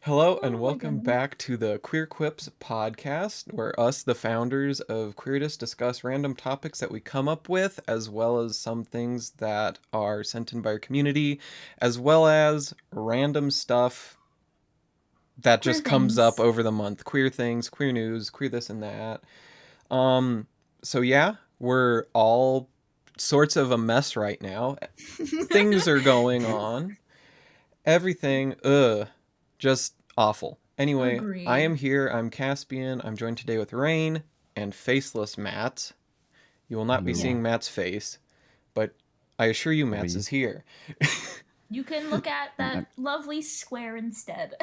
Hello and Oh my welcome goodness. back to the Queer Quips podcast, where us, the founders of Queerdus, discuss random topics that we come up with, as well as some things that are sent in by our community, as well as random stuff that Queer just comes up things. over the month. Queer things, queer news, queer this and that. Um, so yeah, we're all sorts of a mess right now. Things are going on. Everything, just awful. Anyway, I am Agreed. here. I'm Caspian. I'm joined today with Raine and faceless Matt. You will not be Yeah. seeing Hello. Matt's face, but I assure you Matt's Sorry. is here. You can look at I'm that I'm lovely square instead.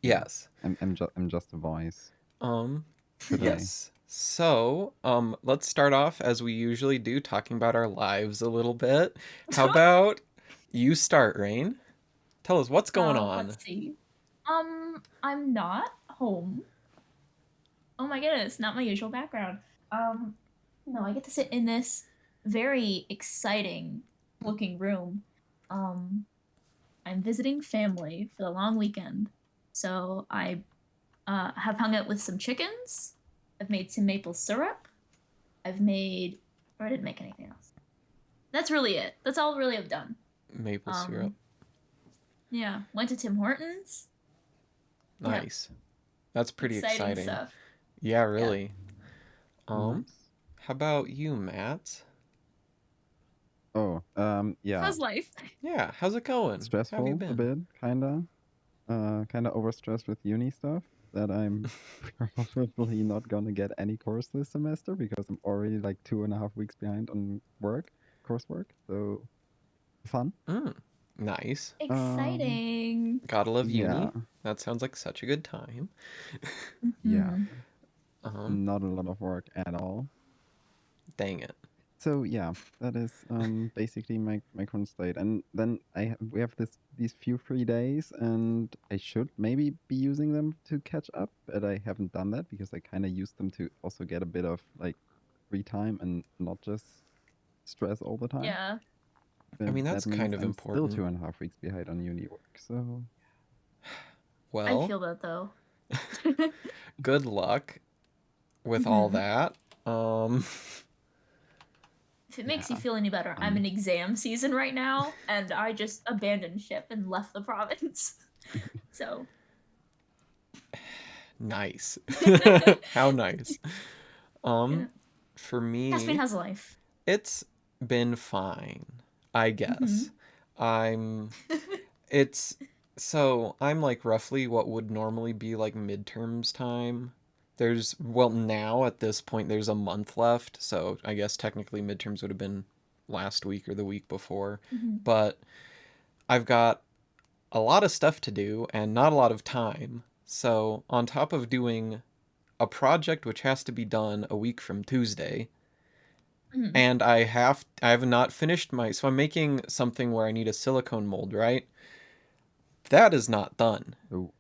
yeah. Yes. I'm just a voice Um, today. yes. So, let's start off as we usually do, talking about our lives a little bit. How about you start, Raine? Tell us what's going on. Let's see. I'm not home. Oh my goodness, not my usual background. Um, no, I get to sit in this very exciting looking room. Um, I'm visiting family for the long weekend. So I have hung out with some chickens. I've made some maple syrup. I've made, or I didn't make anything else. That's really it. That's all really I've done. Maple syrup. Um, yeah, went to Tim Hortons. Yeah, Nice. That's pretty exciting exciting. stuff. Yeah, Yeah. really. Um, Nice. how about you, Matt? Oh, yeah. How's life? Yeah, how's it going? How have you Stressful a been? bit, kinda. Kinda overstressed with uni stuff that I'm probably not gonna get any course this semester because I'm already like 2.5 weeks behind on coursework. So fun. Mm, nice. Um, Exciting. Gotta love yeah, uni. That sounds like such a good time. yeah. Hmm. Um, Not a lot of work at all. dang it. So yeah, that is basically my current state. And then we have these few free days, and I should maybe be using them to catch up, but I haven't done that because I kind of used them to also get a bit of like free time and not just stress all the time. Yeah, I But mean, that's that kind means of I'm still important. 2.5 weeks behind on uni work. So I Well, feel that though. good luck with all Hmm. that. Um, If it makes you yeah, feel any better, I'm in fun. exam season right now, and I just abandoned ship and left the province. So, nice. How nice. yeah. Um, for Caspian me, has a life. it's been fine, I guess. Hmm. I'm It's so I'm like roughly what would normally be like midterms time. Well, now at this point there's a month left, so I guess technically midterms would have been last week or the week before. Hmm. But I've got a lot of stuff to do and not a lot of time. So, on top of doing a project which has to be done a week from Tuesday, Hmm. and I have not finished so I'm making something where I need a silicone mold, right? That is not done. Oh,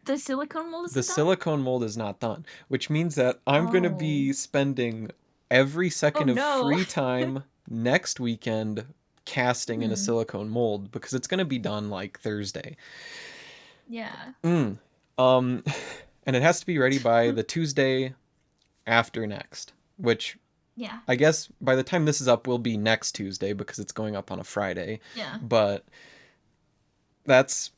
The silicone mold The isn't done? silicone mold is not done, which means that I'm going to Oh. be spending every Oh second of no. free time next weekend casting in a Hmm. silicone mold because it's going to be done like Thursday. Yeah. Mm. Um and it has to be ready by the Tuesday after next, which Yeah. I guess by the time this is up will be next Tuesday because it's going up on a Friday. Yeah. But that's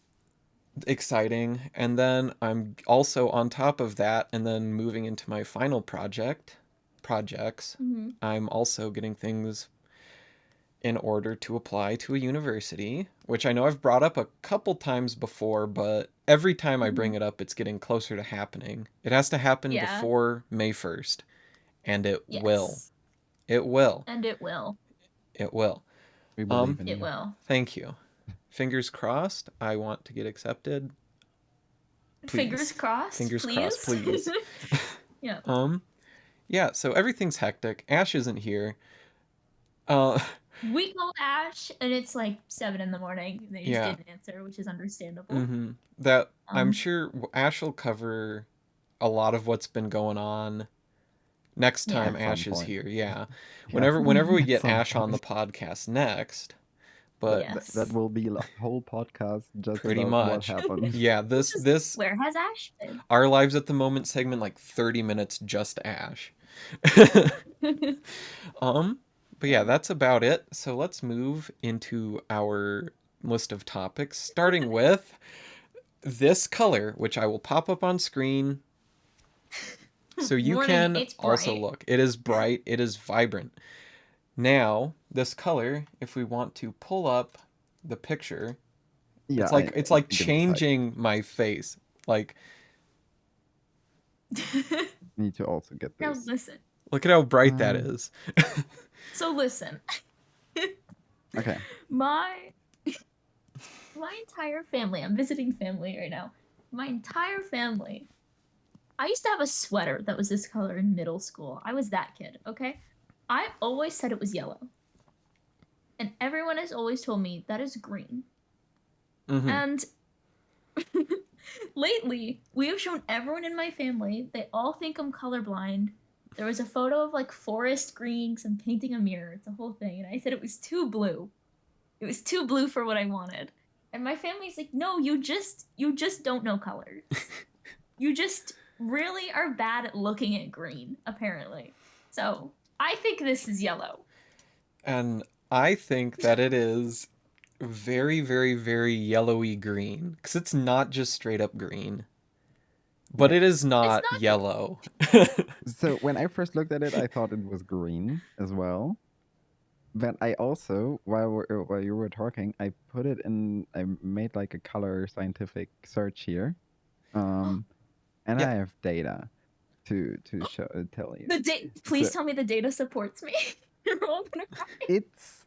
exciting. And then I'm also on top of that, and then moving into my final projects, Hmm. I'm also getting things in order to apply to a university, which I know I've brought up a couple times before, but every time I Hmm. bring it up, it's getting closer to happening. It has to happen Yeah. before May 1st, and it will. Yes. It will. And it will. It will. we Um, believe in It you. will. Thank you. Fingers crossed. I want to get accepted. Fingers Please. crossed, Fingers crossed, please. please. Yeah. Um, Yeah, so everything's hectic. Ash isn't here. Uh, We called Ash, and it's like 7 in the morning. And they just yeah. didn't answer, which is understandable. Mm-hmm. That I'm Um. sure Ash will cover a lot of what's been going on next Yeah. time At some Ash is point. here. Yeah. Yeah, Whenever we at get some Ash on the point. podcast next. but That Yes. will be a whole podcast just pretty about what much. happened. Yeah, this Where has Ash been? Our Lives at the Moment segment, like 30 minutes just Ash. But yeah, that's about it. So let's move into our list of topics, starting with this color, which I will pop up on screen so you Warning, can it's also bright. look. It is bright, it is vibrant. Now, this color, if we want to pull up the picture, Yeah, it's like give it a sec. changing my face. Like, Need to also get Now this. listen. look at how bright that is. So listen. Okay. My entire family, I'm visiting family right now. My entire family. I used to have a sweater that was this color in middle school. I was that kid, okay? I always said it was yellow. And everyone has always told me that is green. Mm-hmm. And lately, we have shown everyone in my family, they all think I'm colorblind. There was a photo of like forest greens and painting a mirror. It's a whole thing. And I said it was too blue. It was too blue for what I wanted. And my family's like, no, you just don't know colors. You just really are bad at looking at green, apparently. So I think this is yellow. And I think that it is very, very, very yellowy green. Because it's not just straight up green. But Okay. it is not, not yellow. So when I first looked at it, I thought it was green as well. But I also, while you were talking, I put it in. I made like a color scientific search here, and Yeah. I have data to tell you. Please So- tell me the data supports me. You're all gonna cry. It's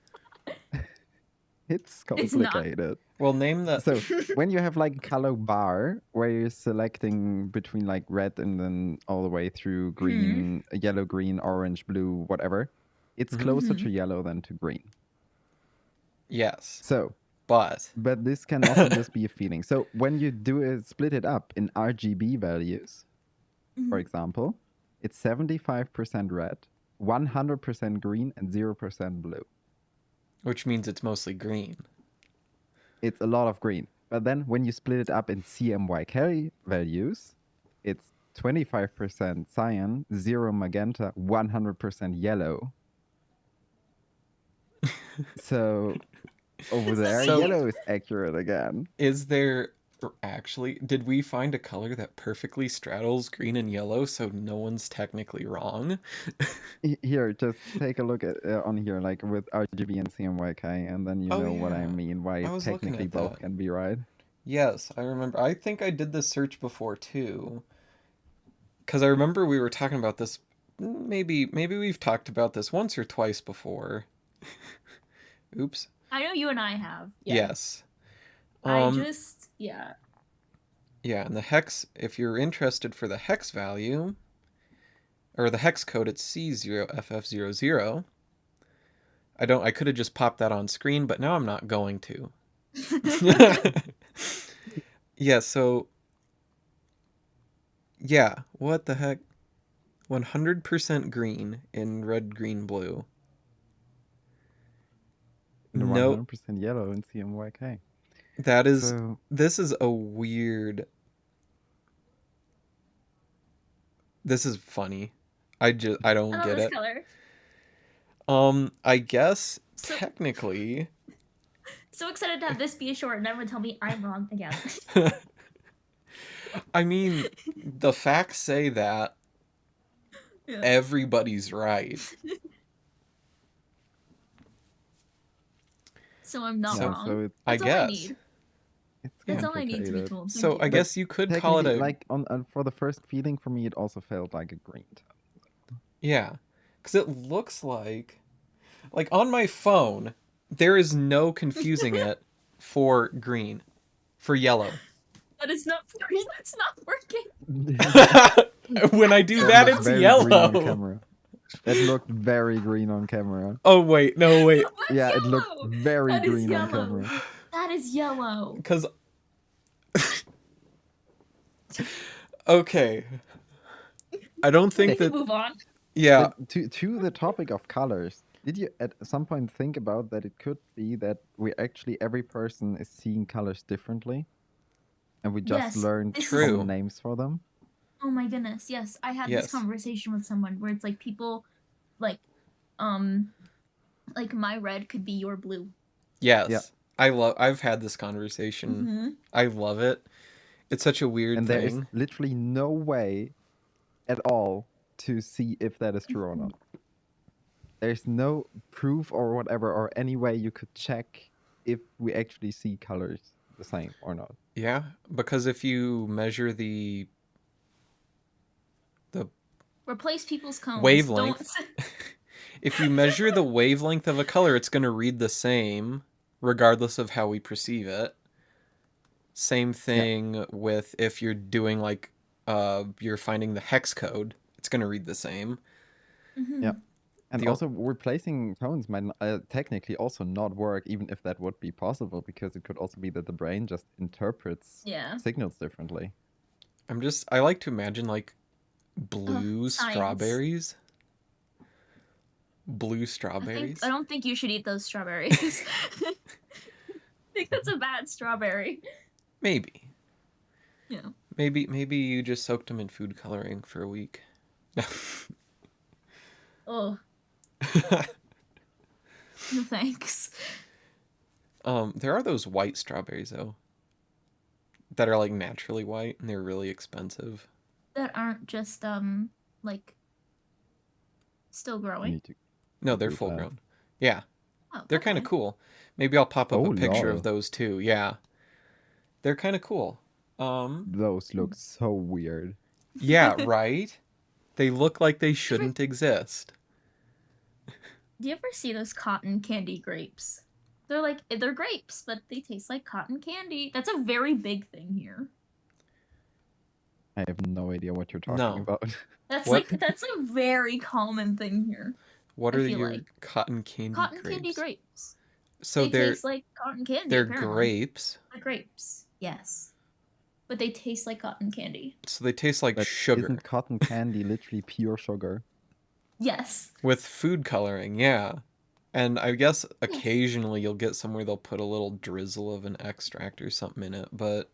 It's not. complicated. Well, name the. So when you have like a color bar where you're selecting between like red and then all the way through green, yellow, green, orange, blue, whatever, it's closer to yellow than to green. Yes. So, But this can also just be a feeling. So when you do it, split it up in RGB values, for example, it's 75% red, 100% green, and 0% blue. which means it's mostly green. It's a lot of green. But then when you split it up in CMYK values, it's 25% cyan, 0 magenta, 100% yellow. So over there, So- yellow is accurate again. Is there actually, did we find a color that perfectly straddles green and yellow so no one's technically wrong? Here, just take a look at on here, like with RGB and CMYK, and then you Oh, know what I yeah. mean, why I was looking technically at both that. can be right. Yes, I remember. I think I did this search before too. Because I remember we were talking about this. Maybe we've talked about this once or twice before. Oops. I know you and I have. Yeah. Yes. Yeah. Yeah, and the hex, if you're interested for the hex value, or the hex code, it's C0FF00. I could have just popped that on screen, but now I'm not going to. Yeah, so yeah, what the heck? 100% green in red, green, blue. And No, 100% yellow in CMYK. that is, So this is a weird, this is funny. I don't I love get this it. color. I guess So- technically, So excited to have this be a short and everyone tell me I'm wrong again. I mean, the facts say that Yeah. everybody's right. So I'm not So- wrong. so it's I That's all I guess. need. it's That's all I need to be complicated. told. So Thank I you. guess you could call it Technically, a like on for the first feeling for me, it also felt like a green tone. yeah, because it looks like on my phone there is no confusing it for green, for yellow. That is not green. That's not working. When I do That that, looked it's very green on yellow. camera. That looked very green on camera. Oh wait, no wait, That's Yeah, yellow. it looked very That is green on yellow. camera. That is yellow. because okay, I don't We think can that move on. yeah. But to the topic of colors, Did you at some point think about that it could be that every person is seeing colors differently, and we just Yes, learned this True. is. common names for them? Oh my goodness, yes. I had this Yes. conversation with someone where it's like people, like, like my red could be your blue. Yes. Yeah. I've had this conversation. Mm-hmm. I love it. It's such a weird And there is thing. literally no way at all to see if that is true or not. There's no proof or whatever, or any way you could check if we actually see colors the same or not. Yeah, because if you measure the Replace people's cones. wavelength, if you measure the wavelength of a color, it's going to read the same regardless of how we perceive it. Same thing with if you're doing like you're finding the hex code, it's going to read the same. Mm-hmm. Yeah. And The also, replacing tones might technically also not work, even if that would be possible, because it could also be that the brain just interprets Yeah. signals differently. I like to imagine like blue science. strawberries. Blue strawberries. I don't think you should eat those strawberries. I think that's a bad strawberry. Maybe. Yeah. Maybe you just soaked them in food coloring for a week. Oh. No thanks. There are those white strawberries though, that are like naturally white and they're really expensive. That aren't just like still growing. No, they're full grown. Yeah. Oh, They're kind of cool. Maybe I'll pop up a picture lol. of those too. Yeah. They're kind of cool. Those look so weird. Yeah, right? They look like they shouldn't exist. Do you ever see those cotton candy grapes? They're grapes, but they taste like cotton candy. That's a very big thing here. I have no idea what you're talking about. That's What? that's a very common thing here. What I are feel your like. cotton candy Cotton grapes? candy grapes. So they taste like cotton candy. They're apparently. grapes. They're grapes, yes. But they taste like cotton candy. So they taste like But sugar. Isn't cotton candy literally pure sugar? Yes. With food coloring, yeah. And I guess occasionally you'll get somewhere they'll put a little drizzle of an extract or something in it, but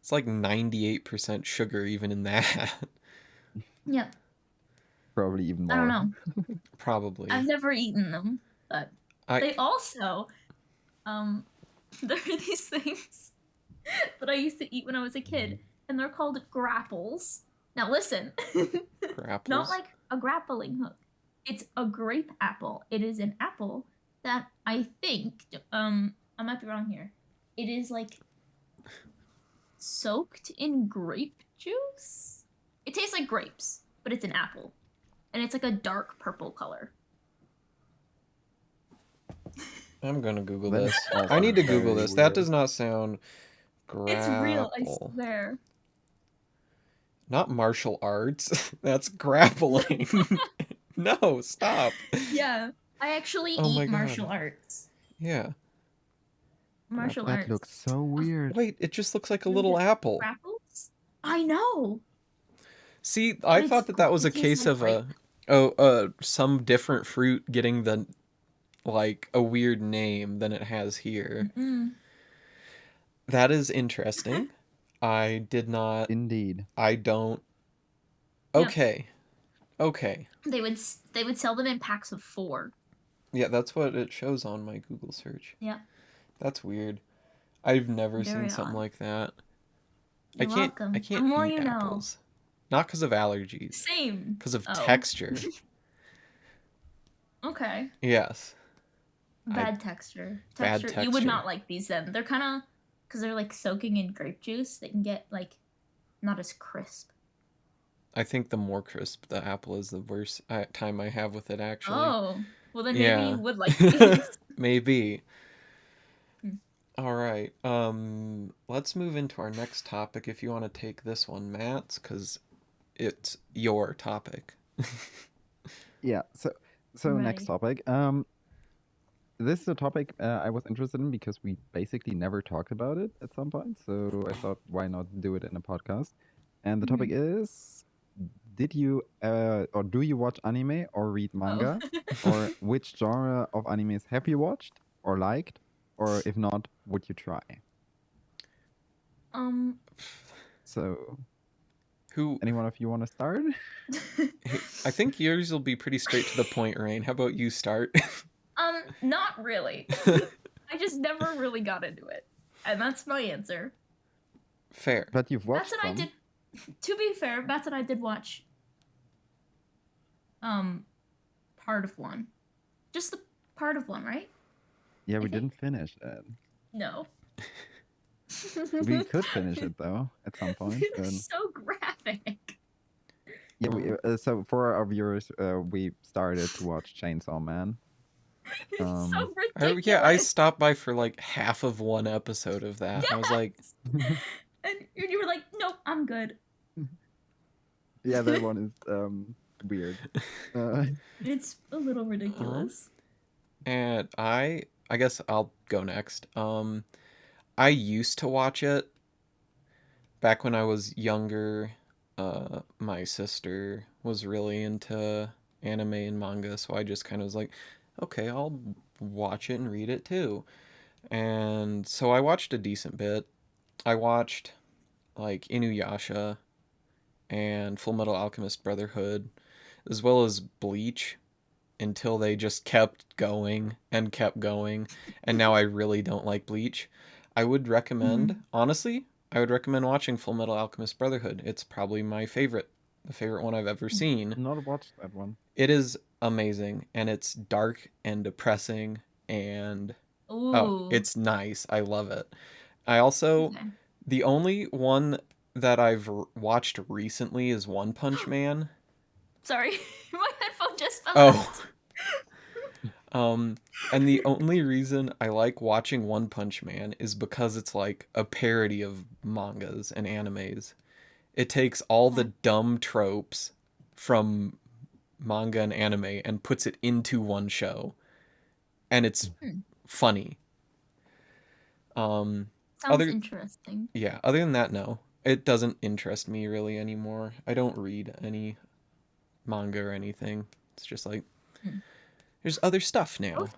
it's like 98% sugar even in that. Yep. Probably even more. I don't know. Probably. I've never eaten them, but they also there are these things that I used to eat when I was a kid, and they're called grapples. Now listen. Grapples? Not like a grappling hook. It's a grape apple. It is an apple that I think I might be wrong here. It is like soaked in grape juice. It tastes like grapes, but it's an apple. And it's like a dark purple color. I'm gonna Google That this. is also I need to Google very this. That weird. does not sound grapple. It's real, I swear. Not martial arts. That's grappling. No, stop. Yeah. I actually Oh my eat God. martial arts. Yeah. Martial That arts. looks so weird. Wait, it just looks like a little apple. Grapples? I know. See, I thought that was a it tastes case like of some different fruit getting the like a weird name than it has here. Mm-mm. That is interesting. I did not. Indeed. I don't. Yep. Okay. Okay. They would sell them in packs of 4. Yeah, that's what it shows on my Google search. Yeah. That's weird. I've never Very seen something odd. like that. You're welcome. I can't The more eat you know. apples. Not because of allergies. Same. Because of Oh. texture. Okay. Yes. Bad texture. Bad You would texture. not like these then. They're kind of, because they're like soaking in grape juice, they can get like not as crisp. I think the more crisp the apple is, the worse time I have with it, actually. Oh. Well, then maybe Yeah. you would like these. Maybe. Hmm. All right. Let's move into our next topic. If you want to take this one, Matt, because it's your topic. Yeah. So next topic. This is a topic I was interested in because we basically never talked about it at some point. So I thought, why not do it in a podcast? And the topic is did you or do you watch anime or read manga? Or which genre of animes have you watched or liked? Or if not, would you try? So, Who? anyone of you want to start? I think yours will be pretty straight to the point, Raine. How about you start? Not really. I just never really got into it, and that's my answer. Fair. But you've watched Bats and I some. did. To be fair, Bats and I did watch. Part of one, just the part of one, right? Yeah, we think. didn't finish it. No. We could finish it though at some point. It was so graphic. Yeah, so for our viewers, we started to watch Chainsaw Man. It's so ridiculous. Yeah, I stopped by for like half of one episode of that. Yes! I was like, and you were like, nope, I'm good. Yeah, that one is weird. It's a little ridiculous. And I guess I'll go next. I used to watch it back when I was younger. My sister was really into anime and manga, so I just kind of was like, okay, I'll watch it and read it too. And so I watched a decent bit. I watched like Inuyasha and Full Metal Alchemist Brotherhood, as well as Bleach, until they just kept going and kept going. And now I really don't like Bleach. I would recommend, honestly, I would recommend watching Full Metal Alchemist Brotherhood. It's probably my favorite, the favorite one I've ever seen. Not watched that one. It is amazing, and it's dark and depressing, and it's nice. I love it. I also, the only one that I've watched recently is One Punch Man. Sorry, my headphone just fell out. And the only reason I like watching One Punch Man is because it's like a parody of mangas and animes. It takes all the dumb tropes from manga and anime and puts it into one show. And it's funny. Sounds interesting. Yeah, other than that, no. It doesn't interest me really anymore. I don't read any manga or anything. It's just like there's other stuff now.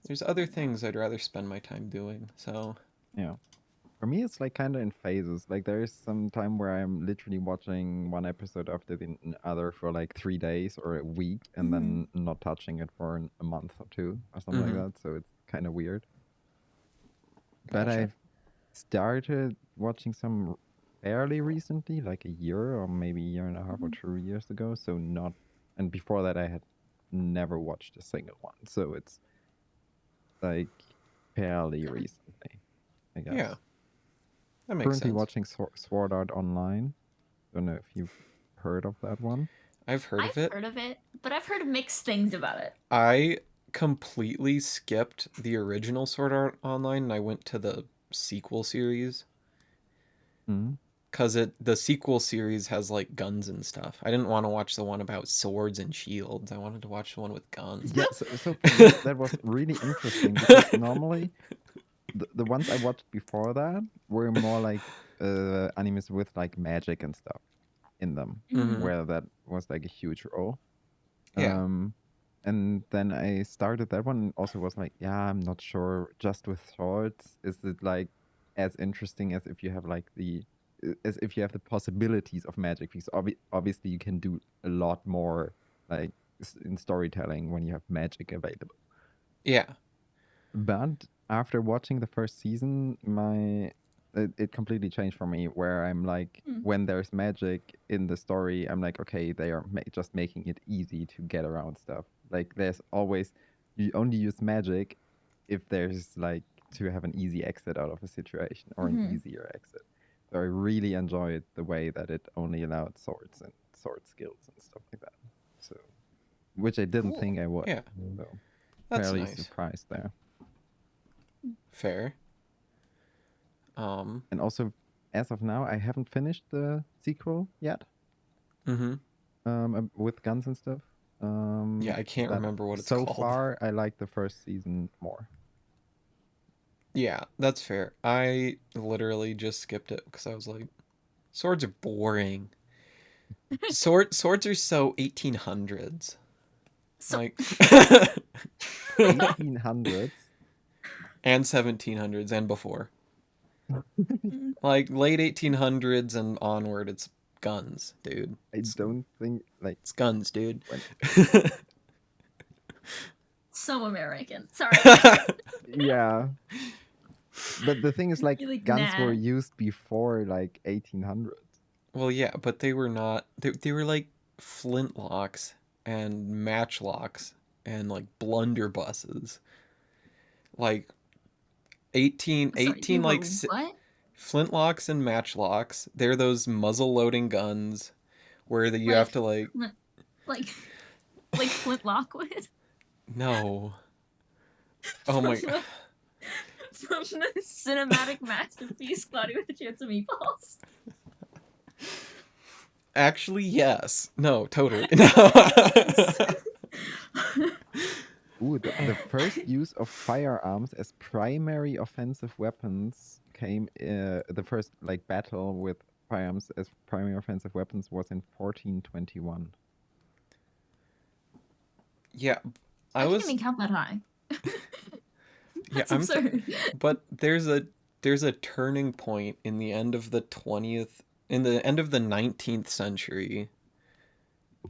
There's other things I'd rather spend my time doing. So yeah, for me it's like kind of in phases. Like there is some time where I'm literally watching one episode after the other for like 3 days or a week, and then not touching it for a month or two or something like that. So it's kind of weird. But I've started watching some fairly recently, like a year or maybe a year and a half or 2 years ago. So not, and before that I had never watched a single one. So it's like fairly recently, I guess. Yeah, that makes Currently sense. watching Sword Art Online. Don't know if you've heard of that one. I've heard of it. I've heard of it, but I've heard mixed things about it. I completely skipped the original Sword Art Online and I went to the sequel series. Because the sequel series has like guns and stuff. I didn't want to watch the one about swords and shields. I wanted to watch the one with guns. Yeah, so for me, that was really interesting because normally the ones I watched before that were more like animes with like magic and stuff in them, where that was like a huge role. Yeah. And then I started that one and also was like, yeah, I'm not sure. Just with swords, is it like as interesting as if you have like as if you have the possibilities of magic? Because obviously you can do a lot more like in storytelling when you have magic available. Yeah. But after watching the first season, it completely changed for me. Where I'm like, when there's magic in the story, I'm like, okay, they are just making it easy to get around stuff. Like there's always, you only use magic if there's like to have an easy exit out of a situation or an easier exit. So I really enjoyed the way that it only allowed swords and sword skills and stuff like that. So, which I didn't think I would. Yeah. So That's fairly nice. surprised there. Fair. And also, as of now, I haven't finished the sequel yet. With guns and stuff. Yeah, I can't remember what it's called. So far, I like the first season more. Yeah, that's fair. I literally just skipped it because I was like, swords are boring. Swords are so 1800s. So, Like 1800s. and 1700s and before. Like late 1800s and onward, it's guns, dude. I don't think like It's guns, dude. so American. Sorry. yeah. But the thing is, like, You're like, guns were nah. used before like 1800s. Well, yeah, but they were not. They were like flintlocks and matchlocks and like blunderbusses. Like Sorry, they 18 were like what? flintlocks and matchlocks. They're those muzzle loading guns where you have to like like Flint Lockwood no. Oh my. from the cinematic masterpiece Cloudy with a Chance of Meatballs. Actually, yes. No, totally. Ooh, the first use of firearms as primary offensive weapons came. The first like battle with firearms as primary offensive weapons was in 1421. Yeah, I didn't even count that high. Yeah, That's absurd. But there's a turning point in the end of the 19th century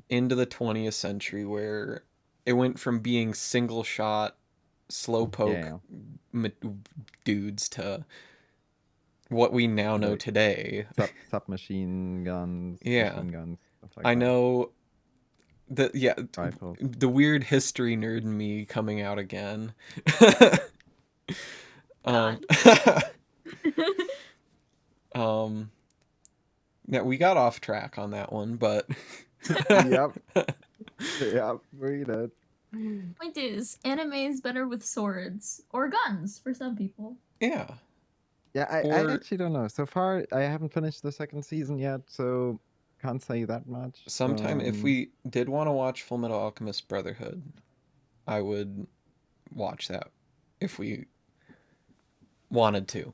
into the 20th century where it went from being single shot slow poke dudes to what we now know Like today. submachine guns, Yeah. machine guns, stuff like I that. know Rifles. the weird history nerd in me coming out again. God. Yeah, we got off track on that one, but Yep. Yep, we did. Point is, anime is better with swords or guns for some people. Yeah. Yeah, I actually don't know. So far, I haven't finished the second season yet, so can't say that much. Sometime if we did want to watch Full Metal Alchemist Brotherhood, I would watch that if we wanted to.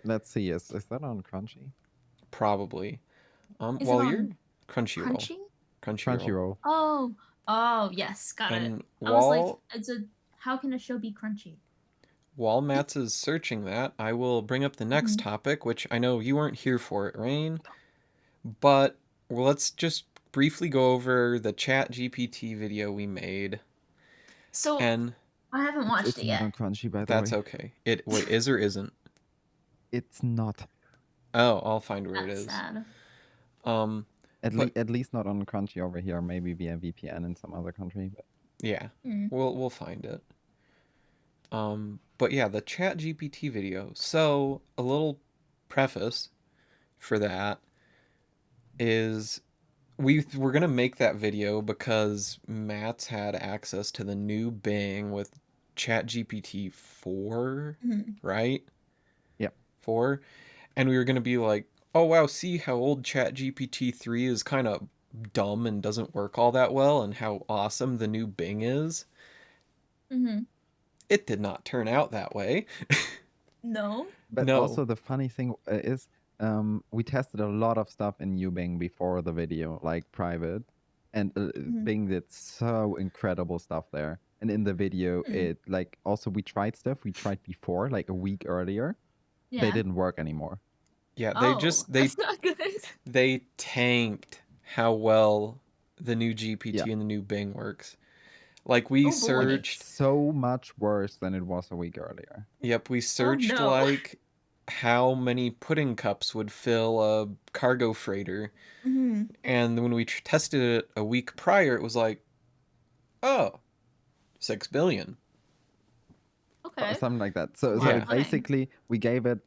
Let's see, is that on Crunchy? Probably. Is While it you're on Crunchyroll. Crunchyroll. Oh, yes, got And it. I was like, how can a show be crunchy? While Mats is searching that, I will bring up the next topic, which I know you weren't here for it, Raine. But let's just briefly go over the Chat GPT video we made. So, and I haven't watched it's it yet. not on Crunchy, by the That's way. okay. Wait, is or isn't? It's not. Oh, I'll find where it That's is. sad. At least not on Crunchy over here, maybe via VPN in some other country. But... yeah, we'll find it. But yeah, the Chat GPT video. So a little preface for that is we're gonna make that video because Matt's had access to the new Bing with Chat GPT 4, right? Yep. 4, and we were gonna be like, oh wow, see how old Chat GPT 3 is kind of dumb and doesn't work all that well, and how awesome the new Bing is. It did not turn out that way. No. But also the funny thing is, we tested a lot of stuff in New Bing before the video, like private, and Bing did so incredible stuff there. And in the video, it like also we tried stuff we tried before, like a week earlier. Yeah. They didn't work anymore. Yeah, that's not good. They tanked how well the new GPT and the new Bing works. Like we searched so much worse than it was a week earlier. Yep, we searched like how many pudding cups would fill a cargo freighter. And when we tested it a week prior, it was like, oh, 6 billion. Okay. Something like that. So basically, we gave it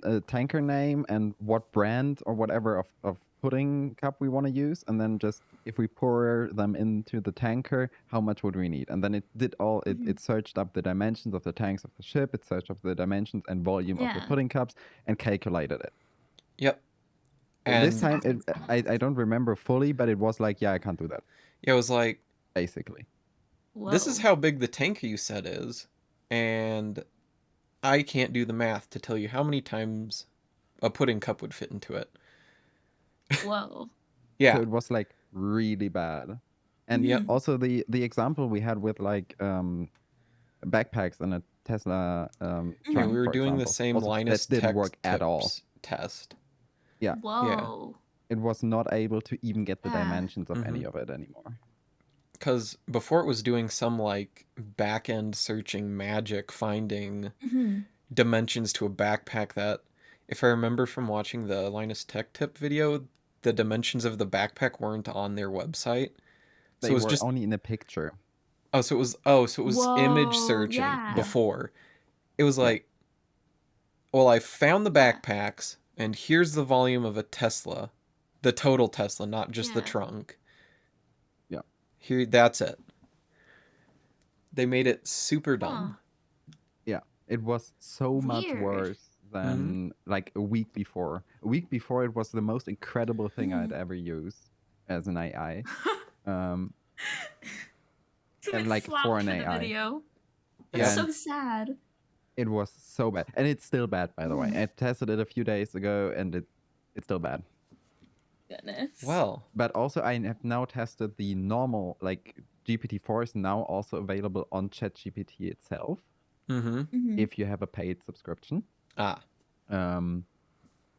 a tanker name and what brand or whatever of pudding cup we want to use, and then just if we pour them into the tanker, how much would we need? And then it did all. It searched up the dimensions of the tanks of the ship. It searched up the dimensions and volume of the pudding cups and calculated it. Yep. And this time, I don't remember fully, but it was like, yeah, I can't do that. Yeah, it was like basically. This is how big the tanker you said is, and I can't do the math to tell you how many times a pudding cup would fit into it. Whoa. Yeah. So it was like really bad. And Yep. also the example we had with like backpacks and a Tesla Yeah, trunk, we were for doing the example, same also Linus that didn't Tech work at all. Tips test. Yeah. Whoa. It was not able to even get the Yeah. dimensions of any of it anymore. Because before it was doing some like back end searching magic, finding dimensions to a backpack that, if I remember from watching the Linus Tech Tip video, the dimensions of the backpack weren't on their website. So They it was were just only in a picture. so it was image Whoa, searching yeah. before. It was Yeah. like, well, I found the Yeah. backpacks, and here's the volume of a Tesla, the total Tesla, not just the Yeah. trunk. Yeah. Here, that's it. They made it super dumb. Yeah, it was so much Weird. worse than like a week before. A week before, it was the most incredible thing I'd ever used as an AI. And like for an AI. Video. Yeah. That's so sad. It was so bad, and it's still bad, by the way. I tested it a few days ago, and it's still bad. Goodness. Well, But also, I have now tested the normal, like GPT-4 is now also available on ChatGPT itself if you have a paid subscription.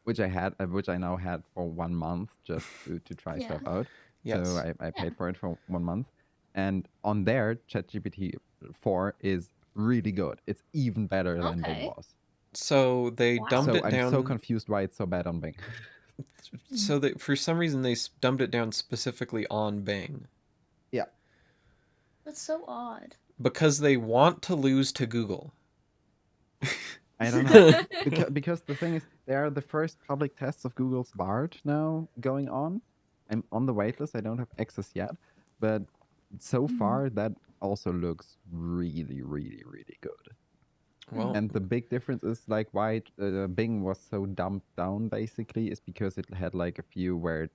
Which I now had for 1 month just to try stuff out. Yes. So I paid for it for 1 month, and on there, ChatGPT 4 is really good. It's even better than Bing was. So they dumbed it down. I'm so confused why it's so bad on Bing. So that for some reason they dumbed it down specifically on Bing. Yeah. That's so odd. Because they want to lose to Google. I don't know. because the thing is, they are the first public tests of Google's Bard now going on. I'm on the waitlist. I don't have access yet. But so far, that also looks really, really, really good. Well, and the big difference is like why Bing was so dumbed down basically is because it had like a few where it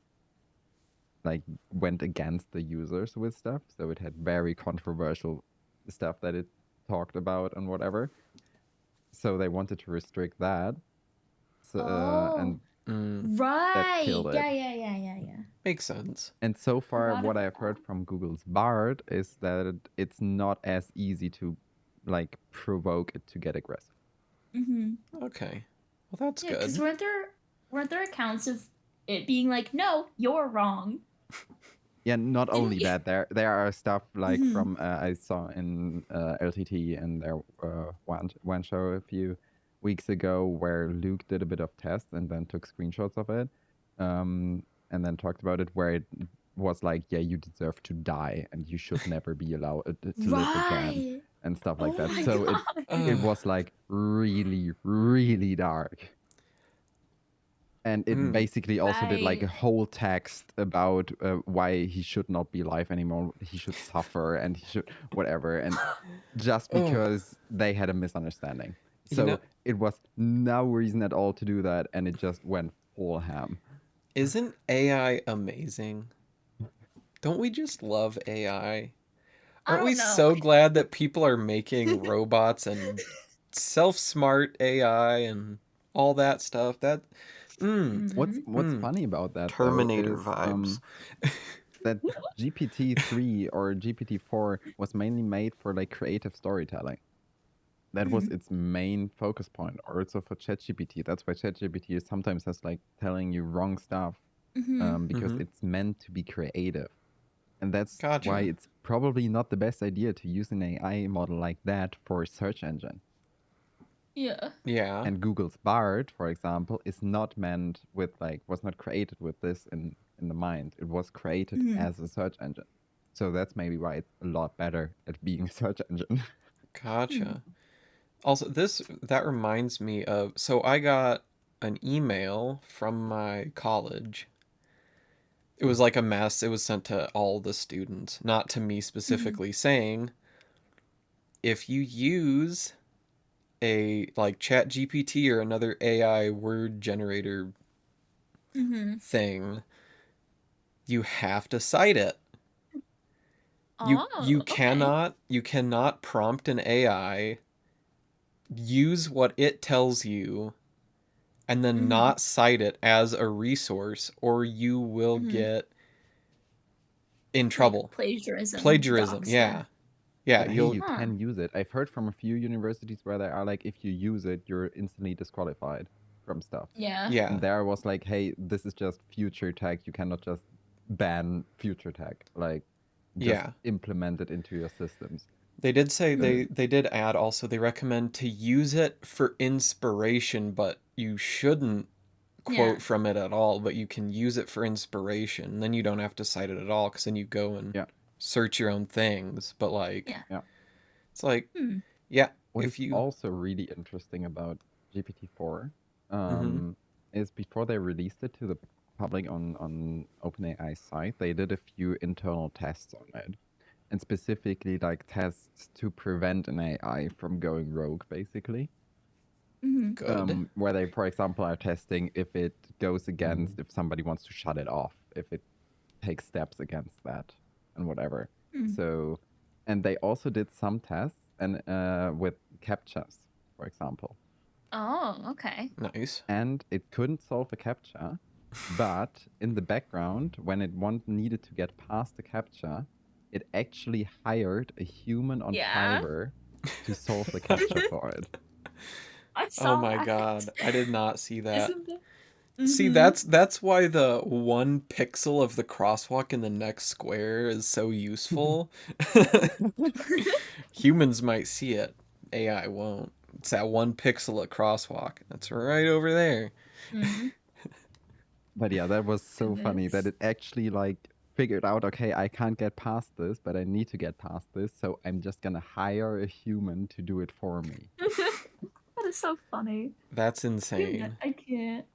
like went against the users with stuff. So it had very controversial stuff that it talked about and whatever. So they wanted to restrict that. So and right. that killed it. Yeah. Makes sense. And so far, what I've heard from Google's Bard is that it's not as easy to like provoke it to get aggressive. Okay. Well, that's good. Because weren't there accounts of it being like, no, you're wrong. Yeah, not only that, there are stuff like from I saw in LTT and their one show a few weeks ago where Luke did a bit of tests and then took screenshots of it, and then talked about it where it was like, yeah, you deserve to die and you should never be allowed to live again and stuff like that. So it was like really, really dark. And it basically also did like a whole text about why he should not be alive anymore. He should suffer and he should whatever. And just because they had a misunderstanding. So it was no reason at all to do that. And it just went full ham. Isn't AI amazing? Don't we just love AI? Aren't we so glad that people are making robots and self-smart AI and all that stuff? That What's funny about that Terminator though, is, vibes. that GPT-3 or GPT-4 was mainly made for like creative storytelling. That was its main focus point, also for ChatGPT. That's why ChatGPT sometimes has like telling you wrong stuff because it's meant to be creative. And that's why it's probably not the best idea to use an AI model like that for a search engine. Yeah. And Google's Bard, for example, is not meant with like was not created with this in the mind. It was created as a search engine. So that's maybe why it's a lot better at being a search engine. Gotcha. Also, that reminds me of, so I got an email from my college. It was like a mess. It was sent to all the students, not to me specifically, saying if you use a like Chat GPT or another AI word generator thing, you have to cite it. You cannot prompt an AI, use what it tells you, and then not cite it as a resource, or you will get in trouble. Like plagiarism. Plagiarism, docs, yeah. Yeah, But hey, you can use it. I've heard from a few universities where they are like, if you use it, you're instantly disqualified from stuff. Yeah. Yeah. And there was like, hey, this is just future tech. You cannot just ban future tech. Like, just implement it into your systems. They did say they did add also they recommend to use it for inspiration, but you shouldn't quote from it at all, but you can use it for inspiration. Then you don't have to cite it at all, because then you go and search your own things. But like, it's like, What is also really interesting about GPT-4 is before they released it to the public on OpenAI's site, they did a few internal tests on it. And specifically like tests to prevent an AI from going rogue, basically. Good. Where they, for example, are testing if it goes against, if somebody wants to shut it off, if it takes steps against that and whatever. So, and they also did some tests and with CAPTCHAs, for example. Oh, okay. Nice. And it couldn't solve a CAPTCHA, but in the background, when it needed to get past the CAPTCHA, it actually hired a human on Fiverr to solve the CAPTCHA for it. I saw oh my that. god, I did not see that. Isn't See, that's why the 1 pixel of the crosswalk in the next square is so useful. Humans might see it, AI won't. It's that 1 pixel of crosswalk. That's right over there. But yeah, that was so funny that it actually like figured out, okay, I can't get past this, but I need to get past this, so I'm just gonna hire a human to do it for me. That is so funny. That's insane. I can't.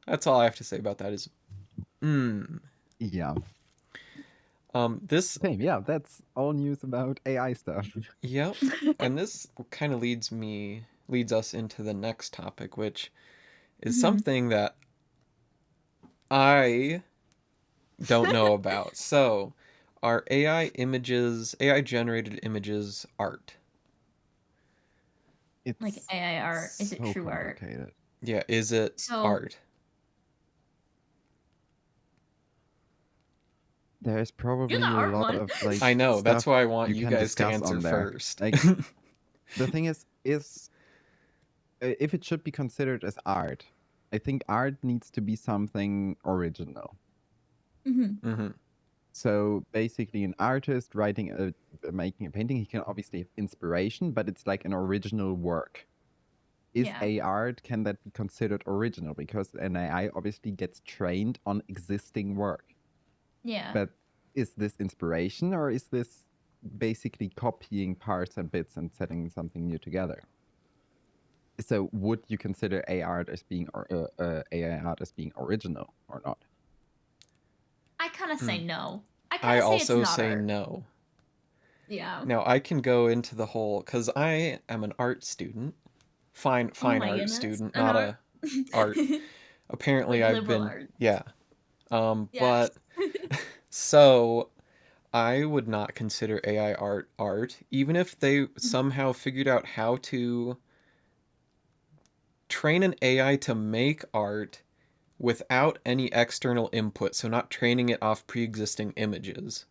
That's all I have to say about that is Yeah. This yeah, that's all news about AI stuff. Yep. And this kind of leads us into the next topic, which is something that I don't know about. So, are AI generated images art? It's like AI art, is it true art? Yeah, is it art? There's probably a lot of like I know, that's why I want you guys to answer first. Like, the thing is if it should be considered as art, I think art needs to be something original. So basically, an artist making a painting, he can obviously have inspiration, but it's like an original work. Is AI art, can that be considered original? Because an AI obviously gets trained on existing work. Yeah. But is this inspiration, or is this basically copying parts and bits and setting something new together? So would you consider AI art as being original or not? I kind of say no. I also say no. Yeah. Now I can go into the whole, because I am an art student, fine art student, not a art. Apparently, like I've been arts. but so I would not consider AI art, even if they somehow figured out how to train an AI to make art without any external input, so not training it off pre-existing images.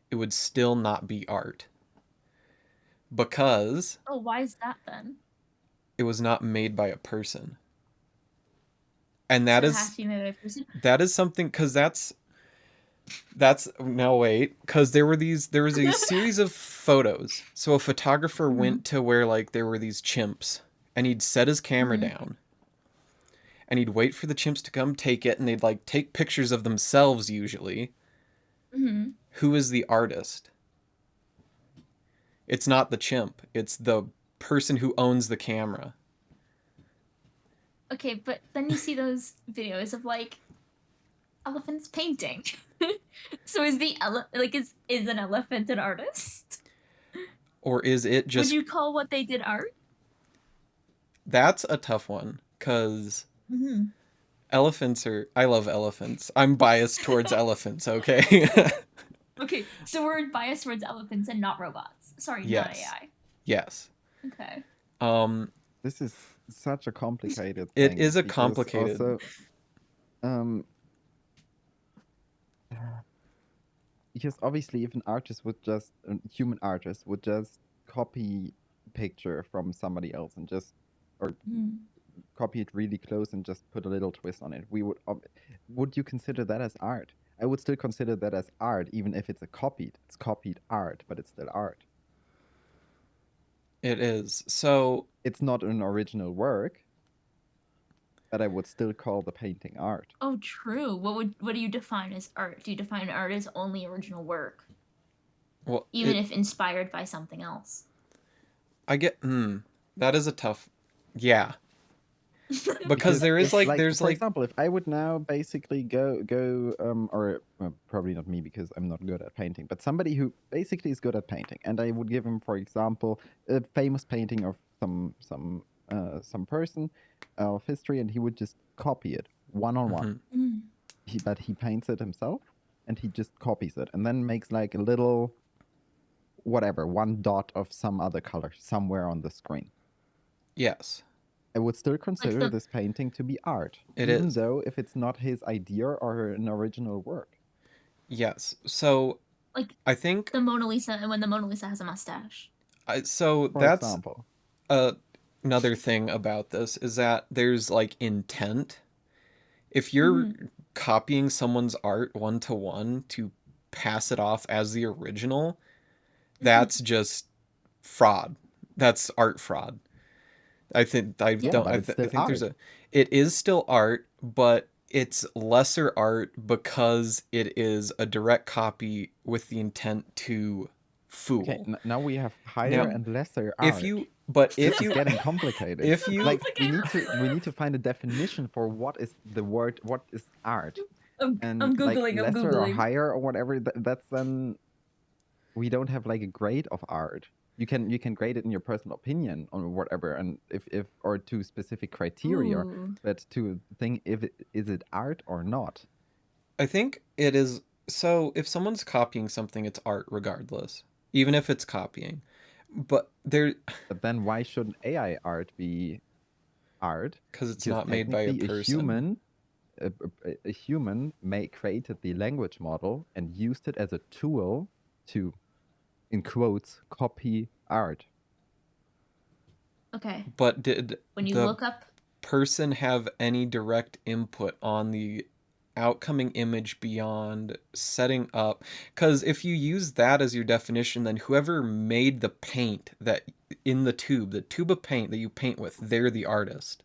It would still not be art. Because why is that then? It was not made by a person. And that is something, because that's no, wait, because there was a series of photos. So a photographer went to where like there were these chimps, and he'd set his camera down, and he'd wait for the chimps to come take it, and they'd like take pictures of themselves usually. Who is the artist? It's not the chimp. It's the person who owns the camera. Okay, but then you see those videos of like elephants painting. So is the is an elephant an artist? Or is it just... Would you call what they did art? That's a tough one, because elephants are... I love elephants. I'm biased towards elephants, okay? Okay, so we're biased towards elephants and not robots. Sorry, not AI. Yes. Okay. This is such a complicated It thing is a because complicated. also, um, because obviously if an artist would just, a human artist would just copy picture from somebody else and just, or Mm. copy it really close and just put a little twist on it, would you consider that as art? I would still consider that as art, even if it's copied art, but it's still art. It is. So It's not an original work, but I would still call the painting art. Oh, true. What do you define as art? Do you define art as only original work, well, even if inspired by something else? I get. That is a tough. Yeah, because Because there is if, like like, there's for like example, if I would now basically go or probably not me because I'm not good at painting, but somebody who basically is good at painting, and I would give him, for example, a famous painting of some person of history, and he would just copy it one on one. Mm. But he paints it himself, and he just copies it, and then makes like a little whatever, one dot of some other color somewhere on the screen. yes, I would still Like consider this painting to be art, it even is. though if it's not his idea or an original work. Yes. So like I think the Mona Lisa, and when the Mona Lisa has a mustache. so For that's example, another thing about this is that there's like intent. If you're Mm-hmm. copying someone's art one to one to pass it off as the original, that's just fraud. That's art fraud. I think I yeah, don't. but it's I still think there's art. a. It is still art, but it's lesser art because it is a direct copy with the intent to Okay, fool. now we have higher Now, and lesser if art. you, but This if is you, getting complicated. if So you, Like complicated. we need to find a definition for what is the word, what is art, and I'm like googling. I'm lesser or googling. higher or whatever. That's then we don't have like a grade of art. You can grade it in your personal opinion on whatever, and if or to specific criteria, Ooh. but to think if it is it art or not. I think it is. So if someone's copying something, it's art regardless, even if it's copying. But there, But then why shouldn't AI art be art? because it's Because not made by a technically person. a human may created the language model and used it as a tool to, in quotes, copy art. Okay. But did When you the look up, person have any direct input on the outcoming image beyond setting up? Because if you use that as your definition, then whoever made the paint that in the tube of paint that you paint with, they're the artist.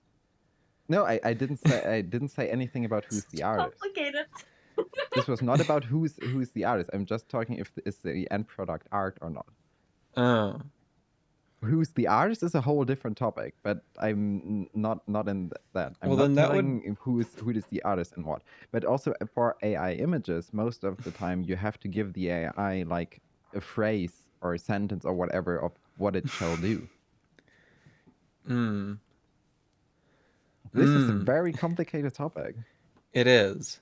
No, I didn't say anything about it's who's the too artist. complicated. This was not about who's the artist. I'm just talking if is the end product art or not. Oh, Who's the artist is a whole different topic, but I'm not in that. I'm well then not that would. telling who is the artist and what. But also for AI images, most of the time you have to give the AI like a phrase or a sentence or whatever of what it shall do. Mm, This is a mm, very complicated topic. it is.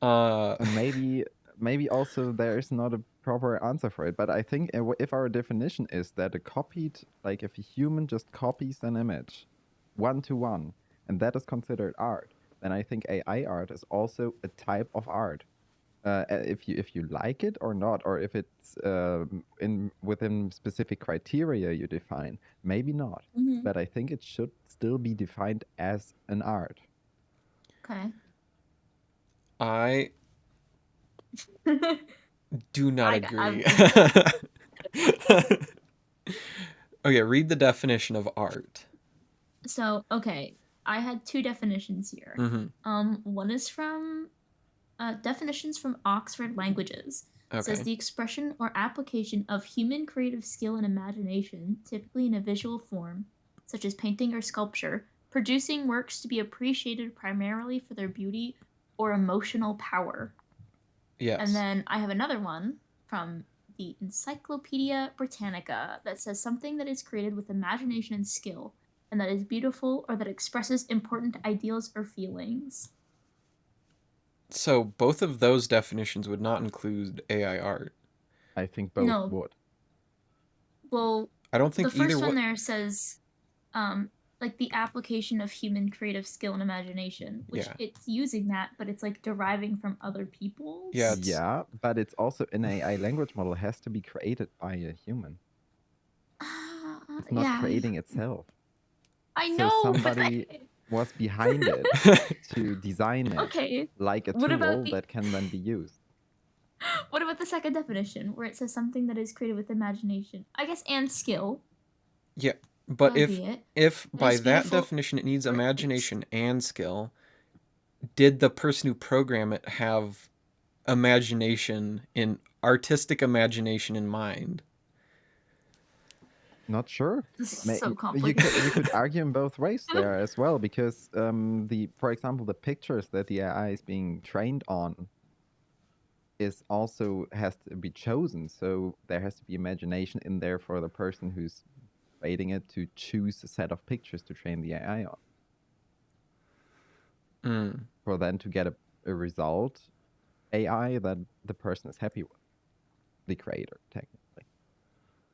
Uh, And maybe also there is not a proper answer for it, but I think if our definition is that a copied, like if a human just copies an image one to one, and that is considered art, then I think AI art is also a type of art. If you like it or not, or if it's in within specific criteria you define, maybe not. Mm-hmm. But I think it should still be defined as an art. Okay. I do not agree. Okay, read the definition of art. So okay, I had two definitions here. One is from definitions from Oxford Languages. It says Okay. the expression or application of human creative skill and imagination, typically in a visual form, such as painting or sculpture, producing works to be appreciated primarily for their beauty or emotional power. And Yes. then I have another one from the Encyclopedia Britannica that says something that is created with imagination and skill, and that is beautiful or that expresses important ideals or feelings. So both of those definitions would not include AI art. I think both No, would. Well, I don't the think either first one what. there says, like the application of human creative skill and imagination, which Yeah. it's using that, but it's like deriving from other Yeah, people's. it's Yeah, but it's also an AI language model has to be created by a human. It's not Yeah, creating itself. I So know, but somebody was behind it to design it okay. like a What about tool the that can then be used. what about the second definition where it says something that is created with imagination? I guess and skill. yeah, That but would be it. if And by it's that beautiful. definition it needs Or it's imagination and skill, did the person who programmed it have artistic imagination in mind? Not sure. this is May- so You complicated. could argue in both ways there as well, because for example, the pictures that the AI is being trained on is also has to be chosen. So there has to be imagination in there for the person who's creating it to choose a set of pictures to train the AI on. For then to get a result AI that the person is happy with, the creator technically.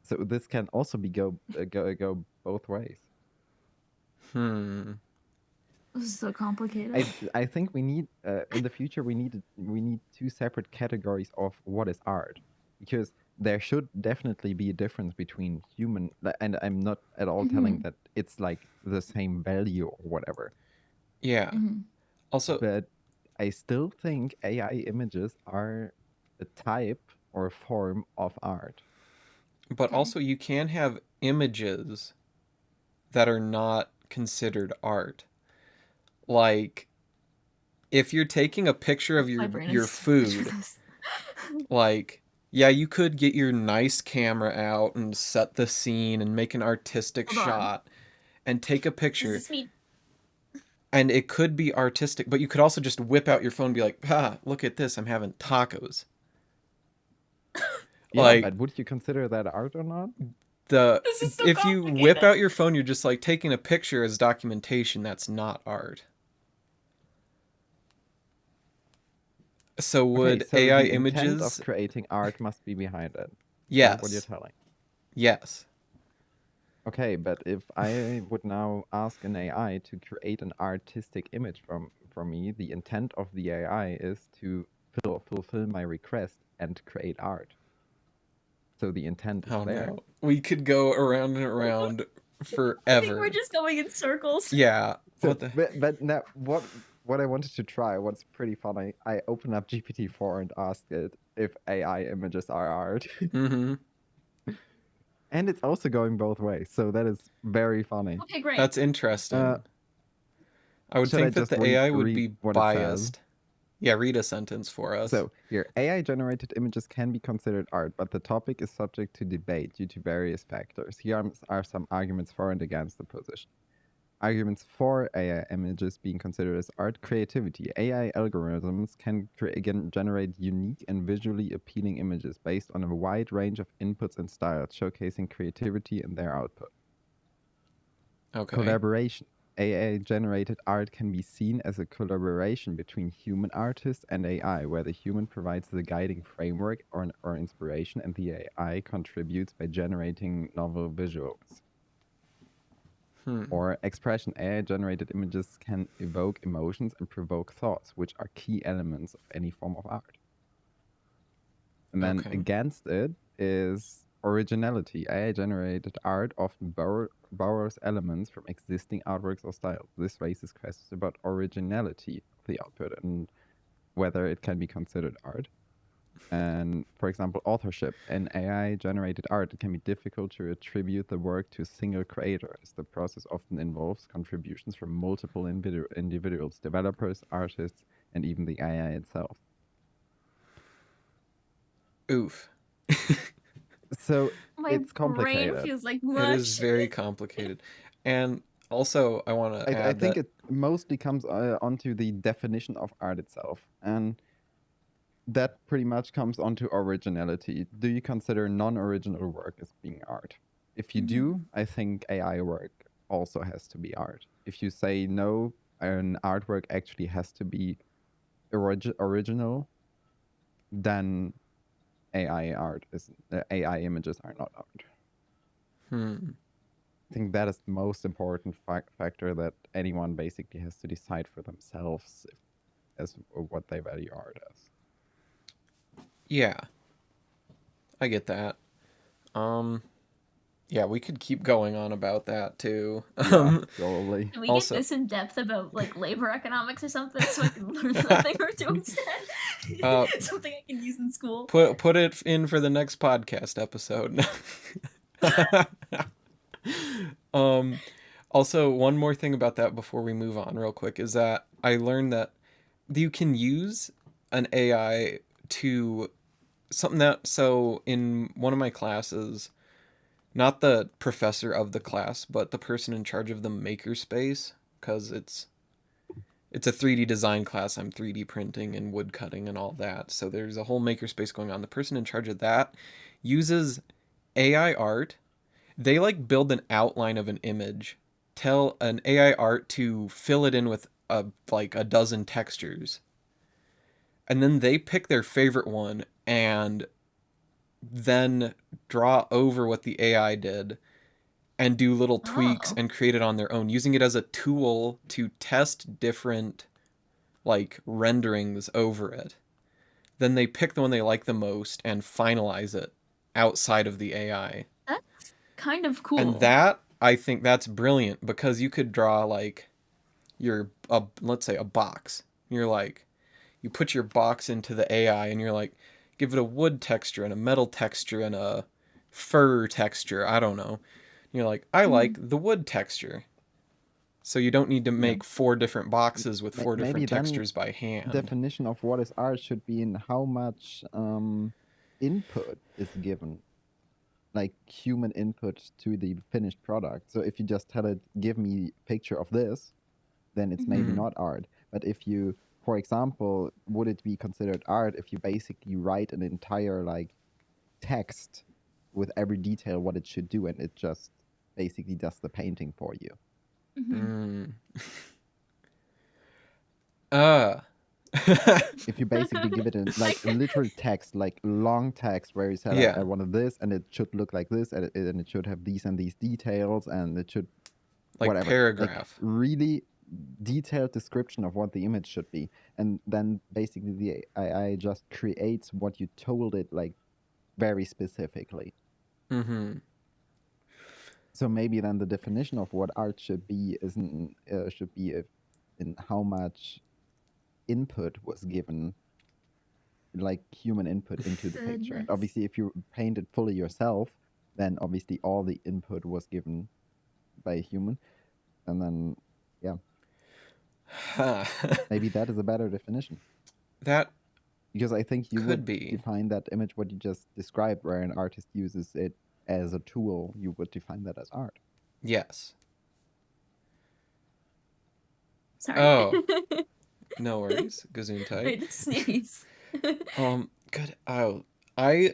So this can also be go both ways. This is so complicated. I think we need in the future we need two separate categories of what is art, because there should definitely be a difference between human, and I'm not at all telling that it's like the same value or whatever, Yeah. Also, but I still think AI images are a type or a form of art. but also you can have images that are not considered art. Like if you're taking a picture of My brain your is too much for food, this. like yeah, you could get your nice camera out and set the scene and make an artistic Hold on. shot and take a Does picture, this mean and it could be artistic, but you could also just whip out your phone and be like, "Ha, look at this, I'm having tacos." Yeah, Like but would you consider that art or not? this is so if you whip complicated? out your phone, you're just like taking a picture as documentation. That's not art. So Okay, would so AI the intent of images? creating art must be behind it. Is that what you're Yes. telling? Yes. Okay, but if I would now ask an AI to create an artistic image from me, the intent of the AI is to fulfill my request and create art. So the intent is Oh there. no. We could go around and around I think we're forever. just going in circles. Yeah. So, What the? but now what I wanted to try, what's pretty funny, I opened up GPT-4 and asked it if AI images are art. Mm-hmm. And it's also going both ways, so that is very funny. Okay, great. That's interesting. I would Should I think that just the AI would read be what it says? biased. Yeah, read a sentence for us. So here, AI-generated images can be considered art, but the topic is subject to debate due to various factors. Here are some arguments for and against the position. Arguments for AI images being considered as art: creativity. AI algorithms can generate unique and visually appealing images based on a wide range of inputs and styles, showcasing creativity in their output. Okay. Collaboration. AI-generated art can be seen as a collaboration between human artists and AI, where the human provides the guiding framework or inspiration, and the AI contributes by generating novel visuals. Or expression. AI-generated images can evoke emotions and provoke thoughts, which are key elements of any form of art. And then Okay. against it is originality. AI-generated art often borrows elements from existing artworks or styles. This raises questions about originality of the output and whether it can be considered art. And for example, authorship. In AI-generated art, it can be difficult to attribute the work to a single creator, as the process often involves contributions from multiple individuals, developers, artists, and even the AI itself. Oof. So My it's brain complicated. feels like It mush. is very complicated. And also, I want to I add think that it mostly comes onto the definition of art itself, and that pretty much comes onto originality. Do you consider non-original work as being art? If you do, I think AI work also has to be art. If you say no, an artwork actually has to be original, then AI images are not art. I think that is the most important factor that anyone basically has to decide for themselves as what they value art as. Yeah, I get that. Yeah, we could keep going on about that too. Yeah, probably. Can we Also- get this in depth about like labor economics or something so I can learn something or two instead? Something I can use in school. Put it in for the next podcast episode. Also, one more thing about that before we move on real quick is that I learned that you can use an AI to something that, so in one of my classes, not the professor of the class, but the person in charge of the makerspace, because it's a 3D design class. I'm 3D printing and wood cutting and all that. So there's a whole makerspace going on. The person in charge of that uses AI art. They like build an outline of an image, tell an AI art to fill it in with a dozen textures. And then they pick their favorite one and then draw over what the AI did and do little tweaks and create it on their own, using it as a tool to test different like renderings over it. Then they pick the one they like the most and finalize it outside of the AI. That's kind of cool. And that, I think that's brilliant, because you could draw like let's say a box. You're like, you put your box into the AI and you're like, give it a wood texture and a metal texture and a fur texture. I don't know. You're like, I like the wood texture. So you don't need to make 4 different boxes with 4 different textures by hand. Definition of what is art should be in how much input is given, like human input to the finished product. So if you just tell it, give me a picture of this, then it's maybe not art. But if you, for example, would it be considered art if you basically write an entire like text with every detail what it should do, and it just basically does the painting for you? If you basically give it a literal text, like long text, where you say, I wanted this, and it should look like this, and it should have these and these details, and it should like whatever, paragraph, like really detailed description of what the image should be, and then basically the AI just creates what you told it, like very specifically. So maybe then the definition of what art should be should be in how much input was given, like human input into the picture. And obviously if you paint it fully yourself, then obviously all the input was given by a human. And then maybe that is a better definition. That because I think you could be define that image what you just described, where an artist uses it as a tool, you would define that as art. Yes. Sorry. Oh. No worries. Gesundheit. Wait to sneeze. Good. Oh, I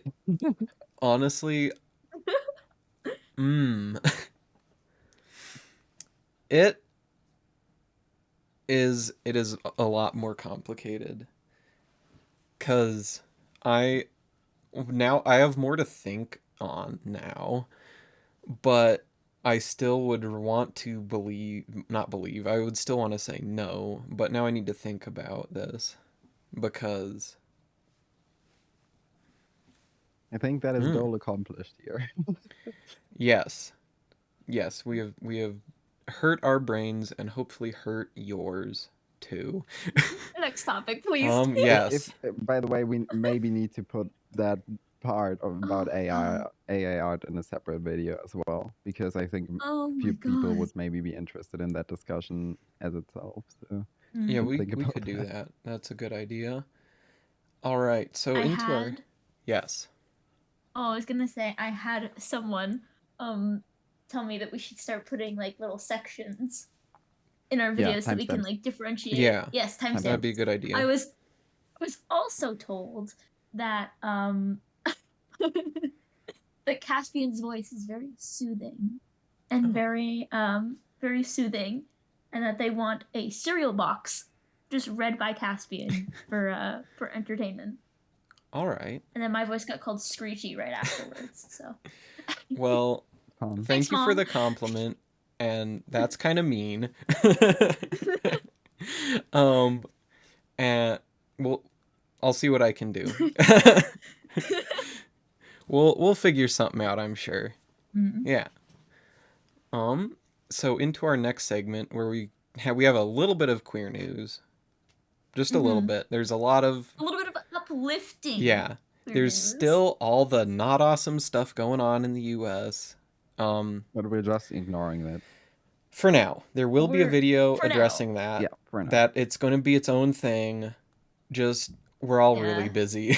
honestly, it is a lot more complicated, because I have more to think on now, but I still would want to I would still want to say no, but now I need to think about this, because I think that is goal accomplished here. Yes, we have hurt our brains and hopefully hurt yours too. Next topic, please. Yes. By the way, we maybe need to put that part about AI art in a separate video as well, because I think few people would maybe be interested in that discussion as itself. So yeah, we could do that. That's a good idea. All right, so yes. Oh, I was gonna say I had someone tell me that we should start putting like little sections in our videos so we can like differentiate. Yeah. Yes, timestamps. That'd be a good idea. I was also told that that Caspian's voice is very soothing and very soothing, and that they want a cereal box just read by Caspian for entertainment. All right. And then my voice got called Screechy right afterwards. So. Well, fun. Thank you for Mom. the compliment, and that's kind of mean. And well, I'll see what I can do. We'll figure something out, I'm sure. Mm. Yeah. So into our next segment where we have a little bit of queer news. Just a little bit. There's a little bit of uplifting. Yeah. There's news. still all the not awesome stuff going on in the US. But we're just ignoring that. For now. There will be a video addressing that. Yeah, for now. That it's going to be its own thing. Just we're all really busy.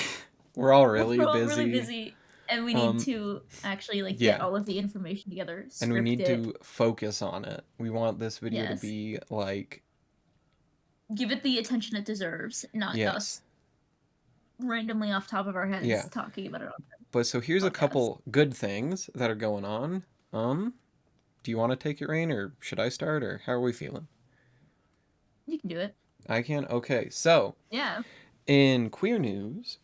We're all really busy. And we need to actually get all of the information together. And we need to focus on it. We want this video to be give it the attention it deserves, not us randomly off top of our heads talking about it all the time. But so here's a couple good things that are going on. Do you want to take it, Raine, or should I start, or how are we feeling? You can do it. I can? Okay, so in queer news,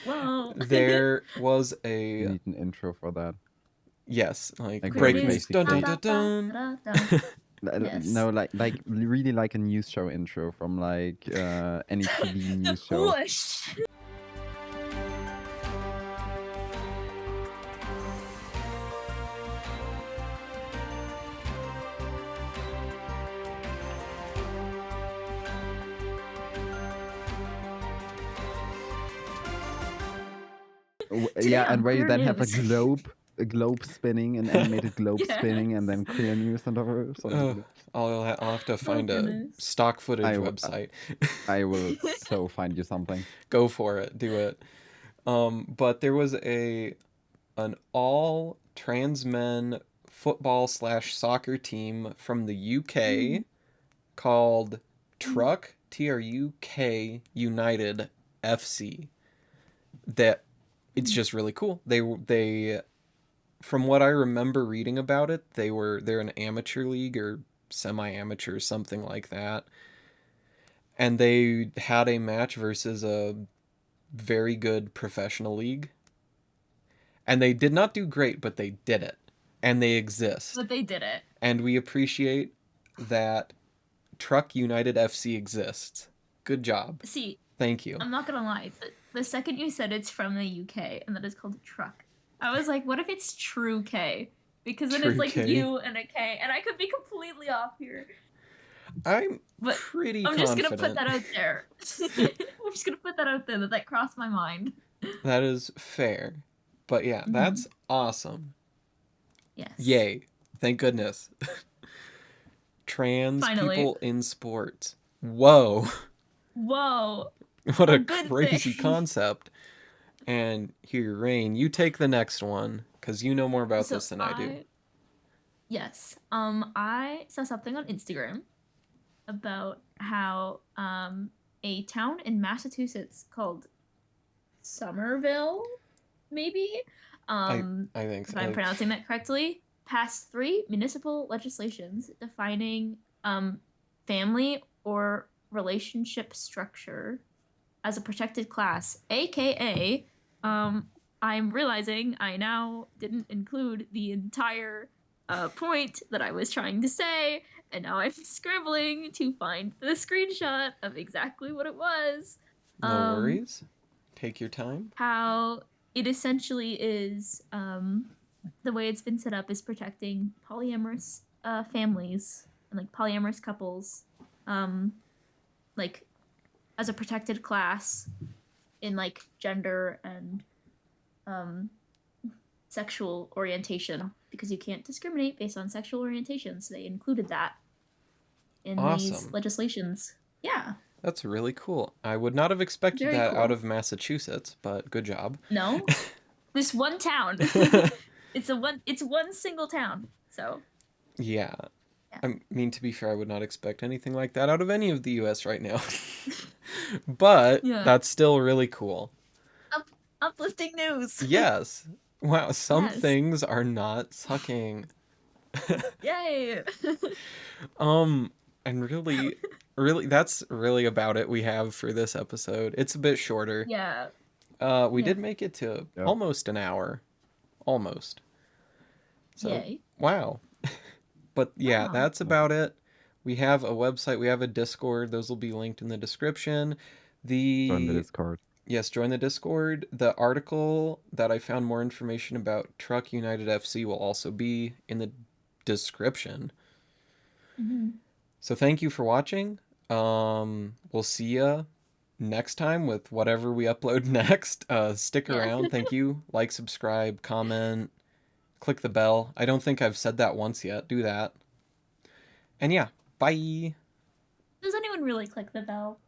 whoa, there was a... You need an intro for that. Yes, break news. Dun, dun, dun, dun. No, really like a news show intro from any TV news show. Yeah, and where you then have a globe spinning, an animated globe spinning, and then queer news and something. I'll have to find a stock footage website. I will so find you something. Go for it. Do it. But there was an all trans men football/soccer team from the UK called Truck TRUK United FC. That it's just really cool. They from what I remember reading about it, they're an amateur league or semi-amateur, something like that. And they had a match versus a very good professional league. And they did not do great, but they did it. And they exist. But they did it. And we appreciate that Truck United FC exists. Good job. See, thank you. I'm not gonna lie. The second you said it's from the UK and that it's called Truck, I was like, what if it's True K? Because then it's U and a K, and I could be completely off here. I'm just gonna put that out there. I'm just gonna put that out there that crossed my mind. That is fair. But yeah, that's awesome. Yes. Yay. Thank goodness. Trans people in sports. Whoa. Whoa. What a crazy concept. And here, Raine, you take the next one, because you know more about this than I do. Yes. I saw something on Instagram about how a town in Massachusetts called Somerville, maybe? I think so. If I'm pronouncing that correctly, passed 3 municipal legislations defining family or relationship structure as a protected class, aka I'm realizing I now didn't include the entire point that I was trying to say, and now I'm scrambling to find the screenshot of exactly what it was. No worries. Take your time. How it essentially is, the way it's been set up is protecting polyamorous families and polyamorous couples, as a protected class in gender and sexual orientation, because you can't discriminate based on sexual orientation, so they included that in these legislations. Yeah. That's really cool. I would not have expected that out of Massachusetts, but good job. No? This one town. It's one single town. So yeah. I mean, to be fair, I would not expect anything like that out of any of the US right now. But that's still really cool. Uplifting news. Yes. Wow, some things are not sucking. Yay. And really that's really about it we have for this episode. It's a bit shorter. Yeah. We did make it to almost an hour. Almost. So, Yay. wow. But yeah, Wow. that's about it. We have a website, we have a Discord. Those will be linked in the description. Join the The Discord. Yes, join the Discord. The article that I found more information about Truck United FC will also be in the description. Mhm. So thank you for watching. We'll see ya next time with whatever we upload next. Stick Yeah. around. Thank you. Like, subscribe, comment, click the bell. I don't think I've said that once yet. Do that. And yeah, bye. Does anyone really click the bell?